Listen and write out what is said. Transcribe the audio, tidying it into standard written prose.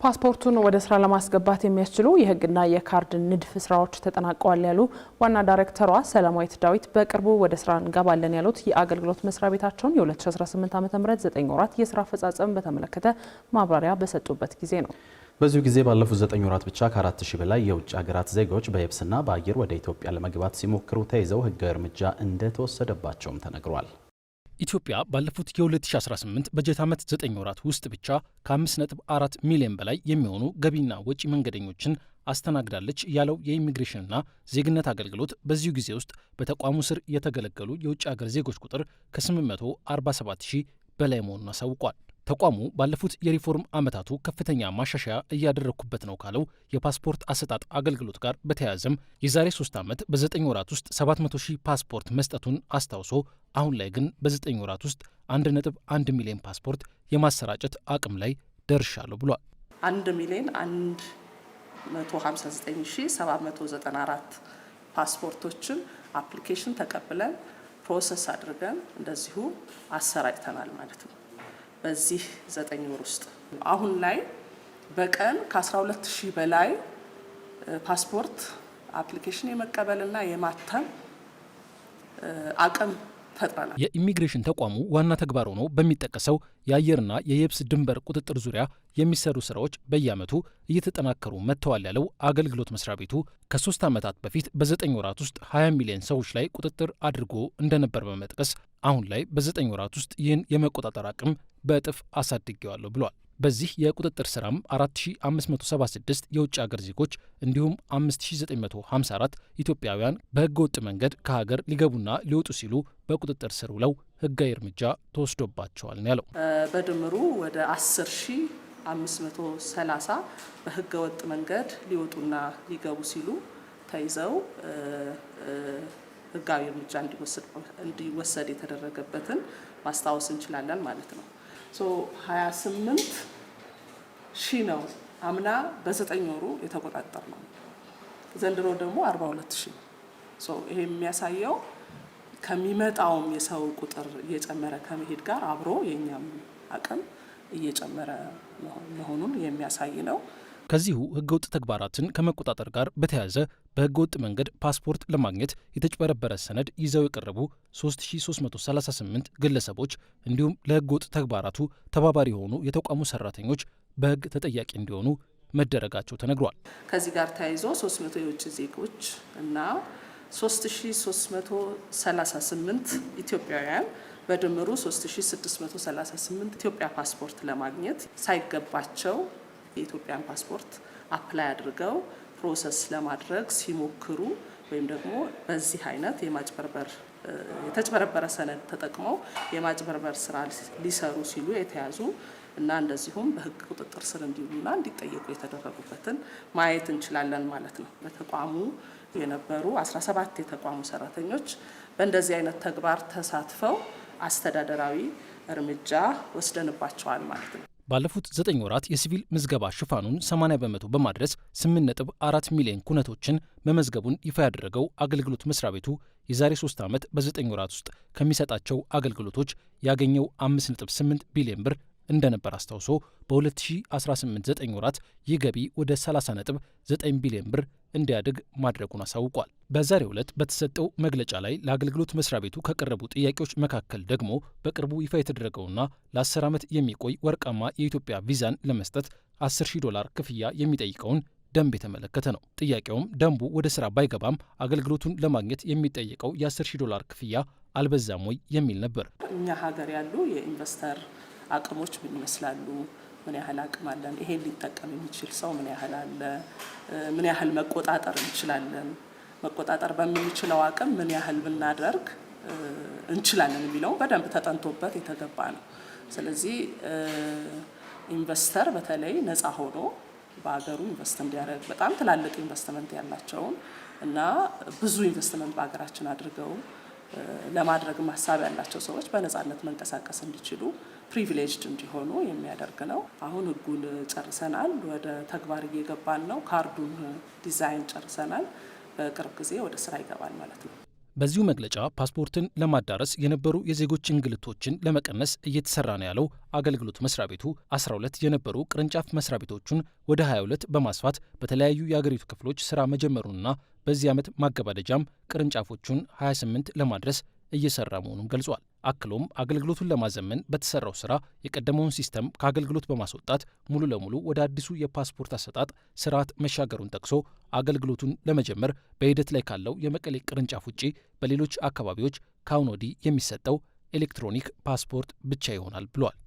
ፓስፖርቱን ወደ ስራ ለማስገባት የሚያስችሉ የህግና የካርድ ንድፍ ስራዎች ተጠናቀዋል ያሉ ዋና ዳይሬክተሯ ሰላማዊት ዳዊት በቅርቡ ወደ ስራ እንገባለን ያሉት የአገልግሎት መስሪያ ቤታቸውን የ2018 ዓ.ም 9 ወራት የስራ አፈጻጸም በተመለከተ ማብራሪያ በሰጡበት ጊዜ ነው። በዚሁ ጊዜ ባለፉት 9 ወራት ብቻ ከ4000 በላይ የውጭ ሀገራት ዜጎች በየብስና በአየር ወደ ኢትዮጵያ ለመግባት ሲሞክሩ ተይዘው ህጋዊ እርምጃ እንደተወሰደባቸውም ተነግሯል። ኢትዮጵያ ባለፉት የ2018 በጀት ዓመት 9 ወራት ውስጥ ብቻ ከ5.4 ሚሊዮን በላይ የሚሆኑ ገቢና ወጪ መንገደኞችን አስተናግዳለች ያለው የኢሚግሬሽንና ዜግነት አገልግሎት በዚሁ ጊዜ ውስጥ በተቋሙ ስር የተገለገሉ የውጭ ሀገር ዜጎች ቁጥር ከ847 ሺህ በላይ መሆኑን አሳውቋል። ተቋሙ ባለፉት የሪፎርም ዓመታቱ ከፍተኛ ማሻሻያ እያደረኩበት ነው ካለው የፓስፖርት አሰጣጥ አገልግሎት ጋር በተያያዘም የዛሬ 3 ዓመት በ9 ወራት ውስጥ 700 ሺህ ፓስፖርት መስጠቱን አስታውሶ አሁን ላይ ግን በ9 ወራት ውስጥ 1.1 ሚሊዮን ፓስፖርት የማሰራጨት አቅም ላይ ደርሻለሁ ብሏል። 1,159,794 ፓስፖርቶችን አፕሊኬሽን ተቀብለን ፕሮሰስ አድርገን እንደዚሁ አሰራጭተናል ማለት ነው። በዚህ 9 ወር ውስጥ አሁን ላይ በቀን ከ12000 በላይ ፓስፖርት አፕሊኬሽን የመቀበልና የማተም አቅም ፈጥረናል። የኢሚግሬሽን ተቋሙ ዋና ተግባር ሆኖ በሚጠቀሰው የአየርና የየብስ ድንበር ቁጥጥር ዙሪያ የሚሰሩ ስራዎች በየዓመቱ እየተጠናከሩ መጥተዋል ያለው አገልግሎት መስሪያ ቤቱ ከ3 ዓመታት በፊት በ9 ወራት ውስጥ 20 ሚሊዮን ሰዎች ላይ ቁጥጥር አድርጎ እንደነበር በመጥቀስ አሁን ላይ በ9 ወራት ውስጥ ይህን የመቆጣጠር አቅም በእጥፍ አሳድጌዋለሁ ብሏል። በዚህ የቁጥጥር ስራም 4576 የውጭ ሀገር ዜጎች እንዲሁም 5954 ኢትዮጵያውያን በህገ ወጥ መንገድ ከሀገር ሊገቡና ሊወጡ ሲሉ በቁጥጥር ስር ውለው ህጋዊ እርምጃ ተወስዶባቸዋል ነው ያለው። በድምሩ ወደ 10530 በህገ ወጥ መንገድ ሊወጡና ሊገቡ ሲሉ ተይዘው ህጋዊ እርምጃ እንዲወሰድ የተደረገበትን ማስታወስ እንችላለን ማለት ነው። 28 ሺህ ነው አምና በ9 ወሩ የተቆጣጠር ነው። ዘንድሮ ደግሞ 42 ሺህ። ይሄ የሚያሳየው ከሚመጣውም የሰው ቁጥር እየጨመረ ከመሄድ ጋር አብሮ የኛም አቅም እየጨመረ መሆኑን የሚያሳይ ነው። ከዚሁ ህገወጥ ተግባራትን ከመቆጣጠር ጋር በተያያዘ በህገወጥ መንገድ ፓስፖርት ለማግኘት የተጭበረበረ ሰነድ ይዘው የቀረቡ 3338 ግለሰቦች እንዲሁም ለህገወጥ ተግባራቱ ተባባሪ የሆኑ የተቋሙ ሰራተኞች በህግ ተጠያቂ እንዲሆኑ መደረጋቸው ተነግሯል። ከዚህ ጋር ተያይዞ 300 የውጭ ዜጎች እና 3338 ኢትዮጵያውያን በድምሩ 3638 ኢትዮጵያ ፓስፖርት ለማግኘት ሳይገባቸው የኢትዮጵያን ፓስፖርት አፕላይ አድርገው ፕሮሰስ ለማድረግ ሲሞክሩ ወይም ደግሞ በዚህ አይነት የተጭበረበረ ሰነድ ተጠቅመው የማጭበርበር ስራ ሊሰሩ ሲሉ የተያዙ እና እንደዚሁም በህግ ቁጥጥር ስር እንዲውሉና እንዲጠየቁ የተደረጉበትን ማየት እንችላለን ማለት ነው። በተቋሙ የነበሩ 17 የተቋሙ ሰራተኞች በእንደዚህ አይነት ተግባር ተሳትፈው አስተዳደራዊ እርምጃ ወስደንባቸዋል ማለት ነው። ባለፉት 9 ወራት የሲቪል ምዝገባ ሽፋኑን 80 በመቶ በማድረስ 8.4 ሚሊዮን ኩነቶችን መመዝገቡን ይፋ ያደረገው አገልግሎት መስሪያ ቤቱ የዛሬ 3 ዓመት በ9 ወራት ውስጥ ከሚሰጣቸው አገልግሎቶች ያገኘው 5.8 ቢሊዮን ብር እንደነበር አስታውሶ በ2018 9 ወራት ይህ ገቢ ወደ 30.9 ቢሊዮን ብር እንዲያድግ ማድረጉን አሳውቋል። በዛሬው ዕለት በተሰጠው መግለጫ ላይ ለአገልግሎት መስሪያ ቤቱ ከቀረቡ ጥያቄዎች መካከል ደግሞ በቅርቡ ይፋ የተደረገውና ለ10 ዓመት የሚቆይ ወርቃማ የኢትዮጵያ ቪዛን ለመስጠት $10,000 ክፍያ የሚጠይቀውን ደንብ የተመለከተ ነው። ጥያቄውም ደንቡ ወደ ስራ ባይገባም አገልግሎቱን ለማግኘት የሚጠየቀው $10,000 ክፍያ አልበዛም ወይ የሚል ነበር። እኛ ሀገር ያሉ የኢንቨስተር አቅሞች ምን ይመስላሉ? ምን ያህል አቅም አለን? ይሄን ሊጠቀም የሚችል ሰው ምን ያህል አለ? ምን ያህል መቆጣጠር እንችላለን? መቆጣጠር በምንችለው አቅም ምን ያህል ብናደርግ እንችላለን የሚለው በደንብ ተጠንቶበት የተገባ ነው። ስለዚህ ኢንቨስተር በተለይ ነፃ ሆኖ በሀገሩ ኢንቨስት እንዲያደርግ በጣም ትላልቅ ኢንቨስትመንት ያላቸውን እና ብዙ ኢንቨስትመንት በሀገራችን አድርገው ለማድረግ ሀሳብ ያላቸው ሰዎች በነፃነት መንቀሳቀስ እንዲችሉ ፕሪቪሌጅድ እንዲሆኑ የሚያደርግ ነው። አሁን ህጉን ጨርሰናል፣ ወደ ተግባር እየገባን ነው። ካርዱን ዲዛይን ጨርሰናል። በቅርብ ጊዜ ወደ ስራ ይገባል ማለት ነው። በዚሁ መግለጫ ፓስፖርትን ለማዳረስ የነበሩ የዜጎች እንግልቶችን ለመቀነስ እየተሰራ ነው ያለው አገልግሎት መስሪያ ቤቱ 12 የነበሩ ቅርንጫፍ መስሪያ ቤቶቹን ወደ 22 በማስፋት በተለያዩ የአገሪቱ ክፍሎች ስራ መጀመሩንና በዚህ ዓመት ማገባደጃም ቅርንጫፎቹን 28 ለማድረስ እየሰራ መሆኑን ገልጿል። አክሎም አገልግሎቱን ለማዘመን በተሰራው ስራ የቀደመውን ሲስተም ከአገልግሎት በማስወጣት ሙሉ ለሙሉ ወደ አዲሱ የፓስፖርት አሰጣጥ ስርዓት መሻገሩን ጠቅሶ አገልግሎቱን ለመጀመር በሂደት ላይ ካለው የመቀሌ ቅርንጫፍ ውጪ በሌሎች አካባቢዎች ከአሁን ወዲህ የሚሰጠው ኤሌክትሮኒክ ፓስፖርት ብቻ ይሆናል ብሏል።